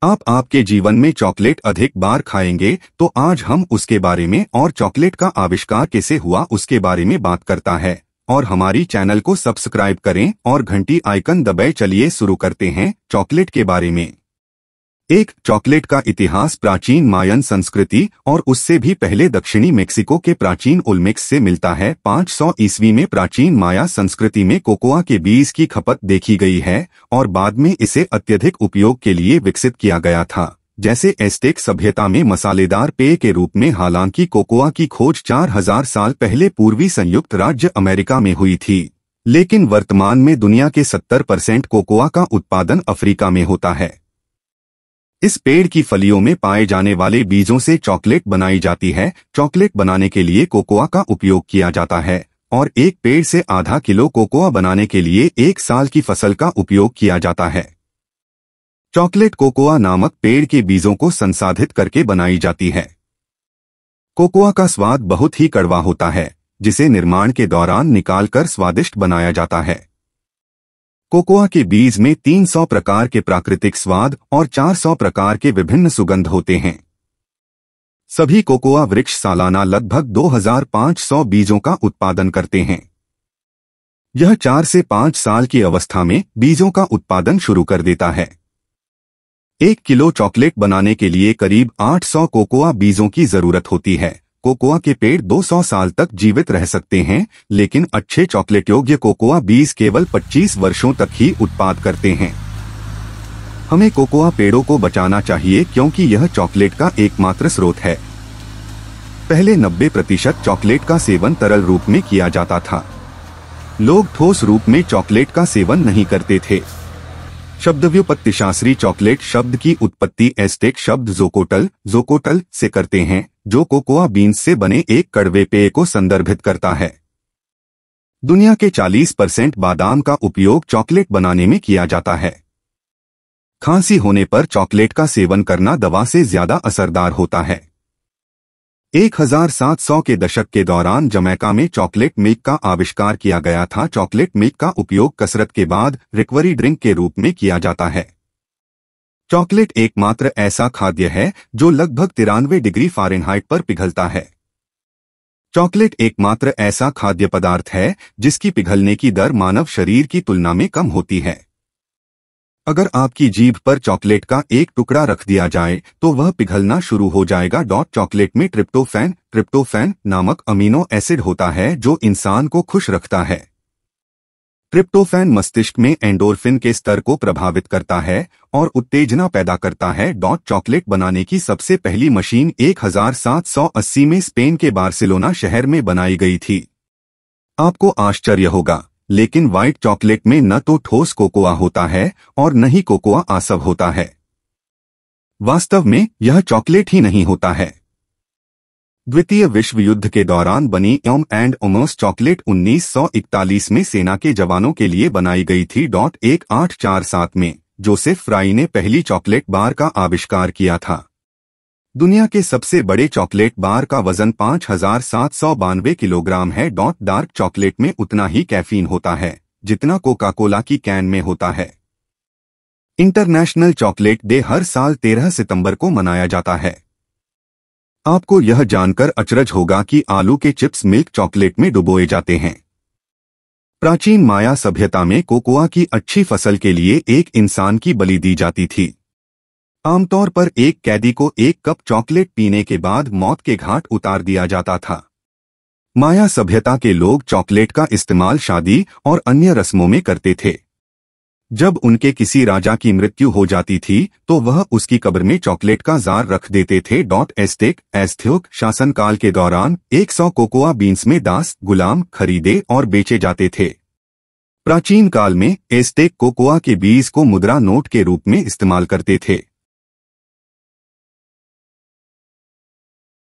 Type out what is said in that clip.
आप आपके जीवन में चॉकलेट अधिक बार खाएंगे, तो आज हम उसके बारे में और चॉकलेट का आविष्कार कैसे हुआ उसके बारे में बात करता है। और हमारी चैनल को सब्सक्राइब करें और घंटी आइकन दबाएं। चलिए शुरू करते हैं चॉकलेट के बारे में। एक, चॉकलेट का इतिहास प्राचीन मायन संस्कृति और उससे भी पहले दक्षिणी मेक्सिको के प्राचीन ओल्मेक्स से मिलता है। 500 ईस्वी में प्राचीन माया संस्कृति में कोकोआ के बीज की खपत देखी गई है और बाद में इसे अत्यधिक उपयोग के लिए विकसित किया गया था, जैसे एस्टेक सभ्यता में मसालेदार पेय के रूप में। हालांकि कोकोआ की खोज 4000 साल पहले पूर्वी संयुक्त राज्य अमेरिका में हुई थी, लेकिन वर्तमान में दुनिया के 70% कोकोआ का उत्पादन अफ्रीका में होता है। इस पेड़ की फलियों में पाए जाने वाले बीजों से चॉकलेट बनाई जाती है। चॉकलेट बनाने के लिए कोकोआ का उपयोग किया जाता है और एक पेड़ से आधा किलो कोकोआ बनाने के लिए 1 साल की फसल का उपयोग किया जाता है। चॉकलेट कोकोआ नामक पेड़ के बीजों को संसाधित करके बनाई जाती है। कोकोआ का स्वाद बहुत ही कड़वा होता है, जिसे निर्माण के दौरान निकालकर स्वादिष्ट बनाया जाता है। कोकोआ के बीज में 300 प्रकार के प्राकृतिक स्वाद और 400 प्रकार के विभिन्न सुगंध होते हैं। सभी कोकोआ वृक्ष सालाना लगभग 2500 बीजों का उत्पादन करते हैं। यह 4 से 5 साल की अवस्था में बीजों का उत्पादन शुरू कर देता है। 1 किलो चॉकलेट बनाने के लिए करीब 800 कोकोआ बीजों की जरूरत होती है। कोकोआ के पेड़ 200 साल तक जीवित रह सकते हैं, लेकिन अच्छे चॉकलेट योग्य कोकोआ बीज केवल 25 वर्षों तक ही उत्पाद करते हैं। हमें कोकोआ पेड़ों को बचाना चाहिए क्योंकि यह चॉकलेट का एकमात्र स्रोत है। पहले 90% चॉकलेट का सेवन तरल रूप में किया जाता था। लोग ठोस रूप में चॉकलेट का सेवन नहीं करते थे। शब्दव्युत्पत्तिशास्त्री चॉकलेट शब्द की उत्पत्ति एस्टेक शब्द जोकोटल से करते हैं, जो कोकोआ बीन्स से बने एक कड़वे पेय को संदर्भित करता है। दुनिया के 40% बादाम का उपयोग चॉकलेट बनाने में किया जाता है। खांसी होने पर चॉकलेट का सेवन करना दवा से ज्यादा असरदार होता है। 1700 के दशक के दौरान जमैका में चॉकलेट मिल्क का आविष्कार किया गया था। चॉकलेट मिल्क का उपयोग कसरत के बाद रिकवरी ड्रिंक के रूप में किया जाता है। चॉकलेट एकमात्र ऐसा खाद्य है जो लगभग 93 डिग्री फ़ारेनहाइट पर पिघलता है। चॉकलेट एकमात्र ऐसा खाद्य पदार्थ है जिसकी पिघलने की दर मानव शरीर की तुलना में कम होती है। अगर आपकी जीभ पर चॉकलेट का एक टुकड़ा रख दिया जाए तो वह पिघलना शुरू हो जाएगा। चॉकलेट में ट्रिप्टोफैन नामक अमीनो एसिड होता है जो इंसान को खुश रखता है। ट्रिप्टोफैन मस्तिष्क में एंडोर्फिन के स्तर को प्रभावित करता है और उत्तेजना पैदा करता है। चॉकलेट बनाने की सबसे पहली मशीन 1780 में स्पेन के बार्सिलोना शहर में बनाई गई थी। आपको आश्चर्य होगा, लेकिन व्हाइट चॉकलेट में न तो ठोस कोकोआ होता है और न ही कोकोआ आसव होता है। वास्तव में यह चॉकलेट ही नहीं होता है। द्वितीय विश्व युद्ध के दौरान बनी एम एंड ओमोस चॉकलेट 1941 में सेना के जवानों के लिए बनाई गई थी। 1847 में जोसेफ फ्राई ने पहली चॉकलेट बार का आविष्कार किया था। दुनिया के सबसे बड़े चॉकलेट बार का वजन 5792 किलोग्राम है। डार्क चॉकलेट में उतना ही कैफीन होता है जितना कोका कोला की कैन में होता है। इंटरनेशनल चॉकलेट डे हर साल 13 सितंबर को मनाया जाता है। आपको यह जानकर अचरज होगा कि आलू के चिप्स मिल्क चॉकलेट में डुबोए जाते हैं। प्राचीन माया सभ्यता में कोकोआ की अच्छी फसल के लिए एक इंसान की बलि दी जाती थी। आमतौर पर एक कैदी को 1 कप चॉकलेट पीने के बाद मौत के घाट उतार दिया जाता था। माया सभ्यता के लोग चॉकलेट का इस्तेमाल शादी और अन्य रस्मों में करते थे। जब उनके किसी राजा की मृत्यु हो जाती थी तो वह उसकी कब्र में चॉकलेट का जार रख देते थे। एज़्टेक शासनकाल के दौरान 100 कोकोआ बीन्स में दास गुलाम खरीदे और बेचे जाते थे। प्राचीन काल में एज़्टेक कोकोआ के बीज को मुद्रा नोट के रूप में इस्तेमाल करते थे।